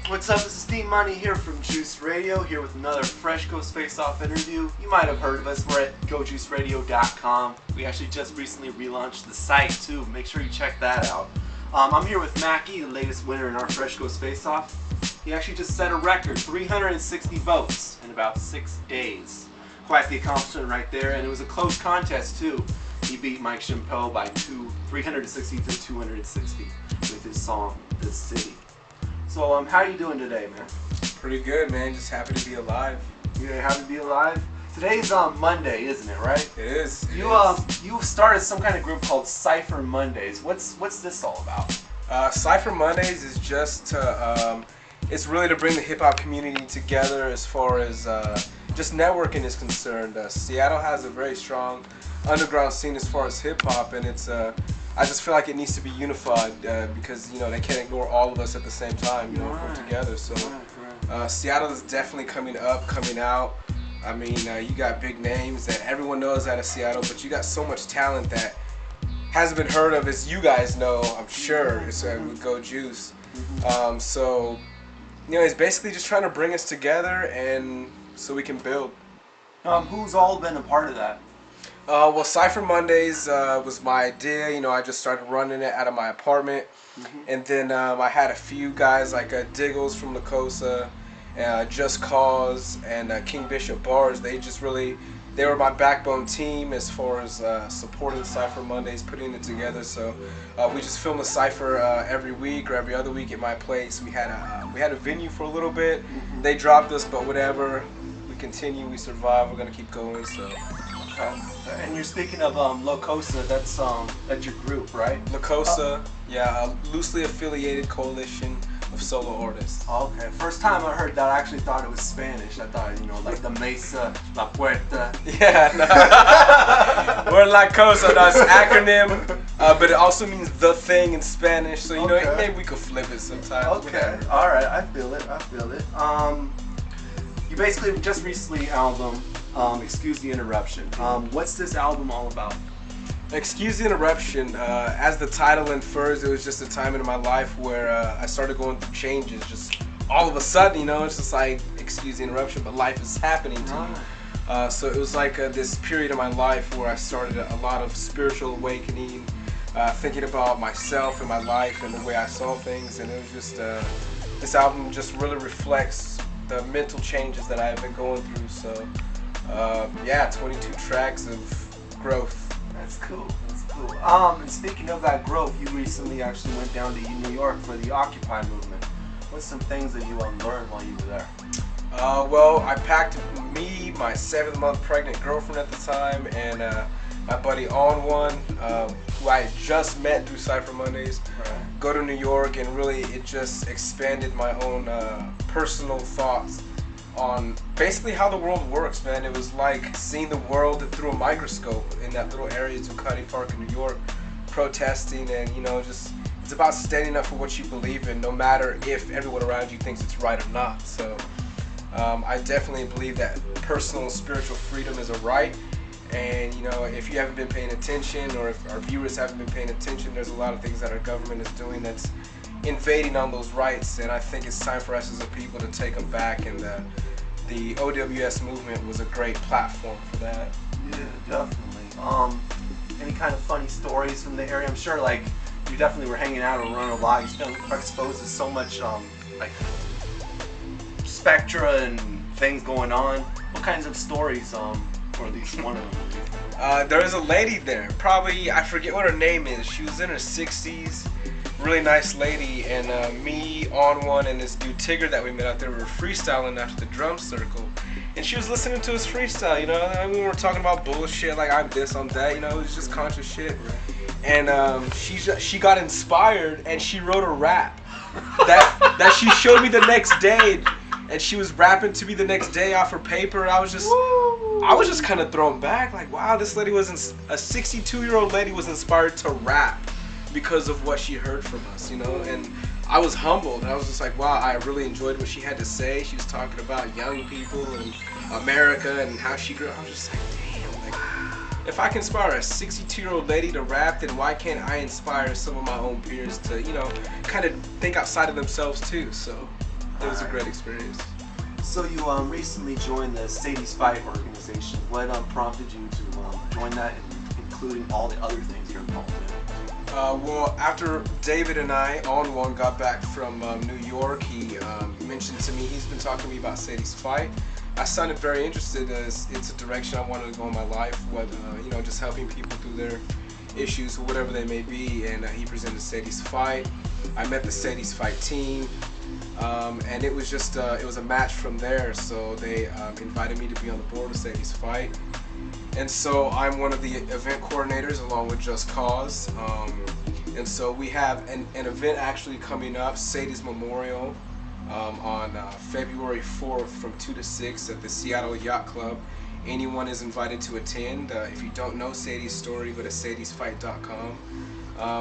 What's up? This is Steve Money here from Juice Radio, here with another fresh Ghost Face-Off interview. You might have heard of us. We're at gojuiceradio.com. We actually just recently relaunched the site too. Make sure you check that out. I'm here with Mack E, the latest winner in our fresh Ghost Face-Off. He actually just set a record, 360 votes in about 6 days. Quite the accomplishment right there, and it was a close contest too. He beat Mike Champoux by 360 to 260 with his song, "The City." So, how are you doing today, man? Pretty good, man. Just happy to be alive. You're happy to be alive? Today's Monday, isn't it, right? It is. You started some kind of group called Cypher Mondays. What's this all about? Cypher Mondays is just to, it's really to bring the hip hop community together as far as just networking is concerned. Seattle has a very strong underground scene as far as hip hop, and it's I just feel like it needs to be unified because they can't ignore all of us at the same time. If we're together. So Seattle is definitely coming out. I mean, you got big names that everyone knows out of Seattle, but you got so much talent that hasn't been heard of, as you guys know, I'm sure. It's with Go Juice. So it's basically just trying to bring us together and so we can build. Who's all been a part of that? Well, Cypher Mondays was my idea. I just started running it out of my apartment. And then I had a few guys like Diggles from L.A.C.O.S.A, Just Cause, and King Bishop Bars. They were my backbone team as far as supporting Cypher Mondays, putting it together. So we just filmed a Cypher every week or every other week at my place. We had a venue for a little bit. They dropped us, but whatever. We continue, we survive, we're gonna keep going. So. And you're speaking of L.A.C.O.S.A, that's your group, right? L.A.C.O.S.A, yeah, a loosely affiliated coalition of solo artists. Okay, first time I heard that, I actually thought it was Spanish. I thought, like the Mesa, La Puerta. Yeah, no. We're L.A.C.O.S.A, that's an acronym, but it also means the thing in Spanish, so maybe we could flip it sometimes. Okay, alright, I feel it. You basically just recently album, Excuse the Interruption. What's this album all about? Excuse the Interruption, as the title infers, it was just a time in my life where I started going through changes. Just all of a sudden, it's just like, excuse the interruption, but life is happening to me. So it was like this period of my life where I started a lot of spiritual awakening, thinking about myself and my life and the way I saw things. And it was just, this album just really reflects the mental changes that I've been going through. So, 22 tracks of growth. That's cool. And speaking of that growth, you recently actually went down to New York for the Occupy movement. What's some things that you learned while you were there? Well, I packed me, my 7th-month pregnant girlfriend at the time, and my buddy On One, who I had just met through Cypher Mondays, go to New York, and really it just expanded my own personal thoughts on basically how the world works, man. It was like seeing the world through a microscope in that little area, Zuccotti Park in New York, protesting, and just it's about standing up for what you believe in, no matter if everyone around you thinks it's right or not. So I definitely believe that personal and spiritual freedom is a right, and if you haven't been paying attention, or if our viewers haven't been paying attention, there's a lot of things that our government is doing that's invading on those rights, and I think it's time for us as a people to take them back, and the OWS movement was a great platform for that. Yeah, definitely. Any kind of funny stories from the area? I'm sure, like, you definitely were hanging out around a lot. You've been exposed to so much, like, spectra and things going on. What kinds of stories, or at least one of them? There was a lady there, probably, I forget what her name is. She was in her 60s. Really nice lady, and me, On One, and this dude Tigger that we met out there were freestyling after the drum circle, and she was listening to his freestyle. And we were talking about bullshit like I'm this, I'm that. It was just conscious shit, and she got inspired and she wrote a rap that she showed me the next day, and she was rapping to me the next day off her paper. I was just kind of thrown back, like, wow, this lady was a 62-year-old lady was inspired to rap because of what she heard from us, and I was humbled. I was just like, wow, I really enjoyed what she had to say. She was talking about young people and America and how she grew. I was just like, damn, like, if I can inspire a 62-year-old lady to rap, then why can't I inspire some of my own peers to, kind of think outside of themselves too? So it was a great experience. So you recently joined the Sadie's Fight organization. What prompted you to join that, and including all the other things you're involved in? Well, after David and I, on one, got back from New York, he mentioned to me, he's been talking to me about Sadie's Fight. I sounded very interested, as it's a direction I wanted to go in my life, whether, you know, just helping people through their issues, whatever they may be, and he presented Sadie's Fight. I met the Sadie's Fight team, and it was just, it was a match from there, so they invited me to be on the board of Sadie's Fight. And so I'm one of the event coordinators along with Just Cause. And so we have an event actually coming up, Sadie's Memorial, on February 4th from 2 to 6 at the Seattle Yacht Club. Anyone is invited to attend. If you don't know Sadie's story, go to sadiesfight.com.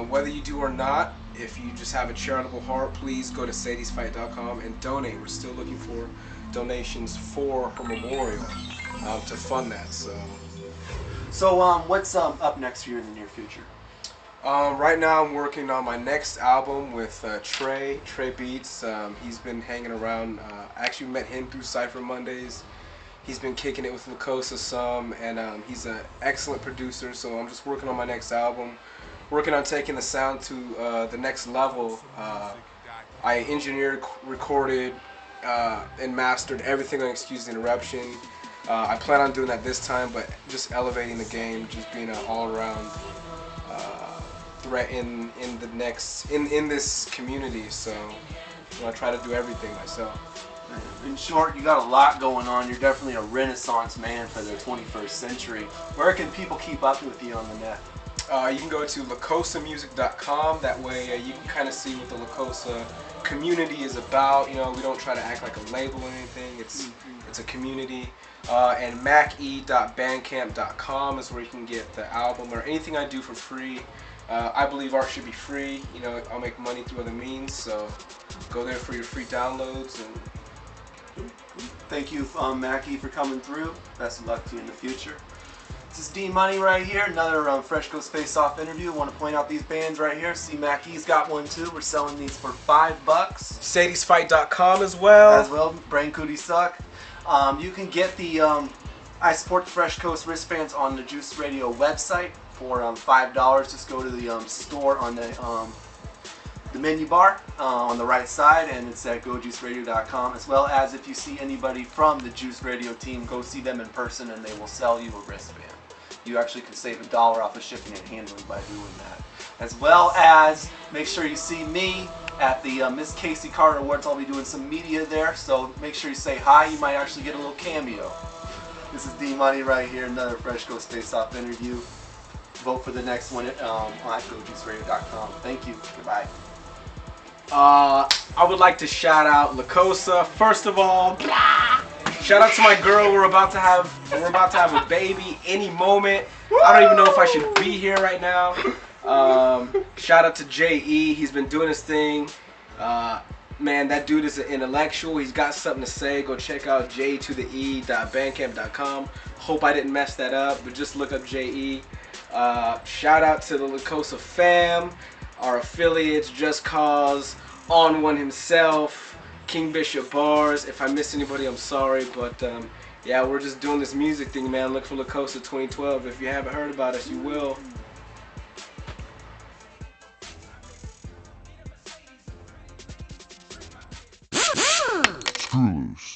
Whether you do or not, if you just have a charitable heart, please go to sadiesfight.com and donate. We're still looking for donations for her memorial to fund that. So what's up next for you in the near future? Right now I'm working on my next album with Trey Beats. He's been hanging around. I actually met him through Cypher Mondays. He's been kicking it with La.C.O.S.A some, and he's an excellent producer, so I'm just working on my next album. Working on taking the sound to the next level. I engineered, recorded, and mastered everything on Excuse the Interruption. I plan on doing that this time, but just elevating the game, just being an all-around threat in this community. So I try to do everything myself. In short, you got a lot going on. You're definitely a renaissance man for the 21st century. Where can people keep up with you on the net? You can go to La.C.O.S.A music.com. That way you can kind of see what the La.C.O.S.A community is about. You know, we don't try to act like a label or anything. It's a community. And MackE.bandcamp.com is where you can get the album or anything I do for free. I believe art should be free. You know, I'll make money through other means, so go there for your free downloads. And thank you, Mack E, for coming through. Best of luck to you in the future. This is D Money right here, another Fresh Coast Face-Off interview. I want to point out these bands right here. See, Mack E's got one too. We're selling these for $5. SadiesFight.com as well. Brain Cootie Suck. You can get the I Support the Fresh Coast wristbands on the Juice Radio website for $5. Just go to the store on the menu bar on the right side, and it's at gojuiceradio.com. As well as if you see anybody from the Juice Radio team, go see them in person and they will sell you a wristband. You actually can save $1 off of shipping and handling by doing that. As well as make sure you see me at the Miss Casey Carter Awards. I'll be doing some media there, so make sure you say hi. You might actually get a little cameo. This is D Money right here, another Fresh Coast Face-Off interview. Vote for the next one on gojuiceradio.com. Thank you. Goodbye. I would like to shout out La.C.O.S.A. First of all, shout out to my girl. We're about to have a baby any moment. I don't even know if I should be here right now. Shout out to J.E. He's been doing his thing. Man, that dude is an intellectual. He's got something to say. Go check out j2the.bandcamp.com. Hope I didn't mess that up, but just look up J.E. Shout out to the La.C.O.S.A fam, our affiliates, Just Cause, On One himself, King Bishop Bars. If I missed anybody, I'm sorry, but yeah, we're just doing this music thing, man. Look for La.C.O.S.A 2012. If you haven't heard about us, you will. Screw loose.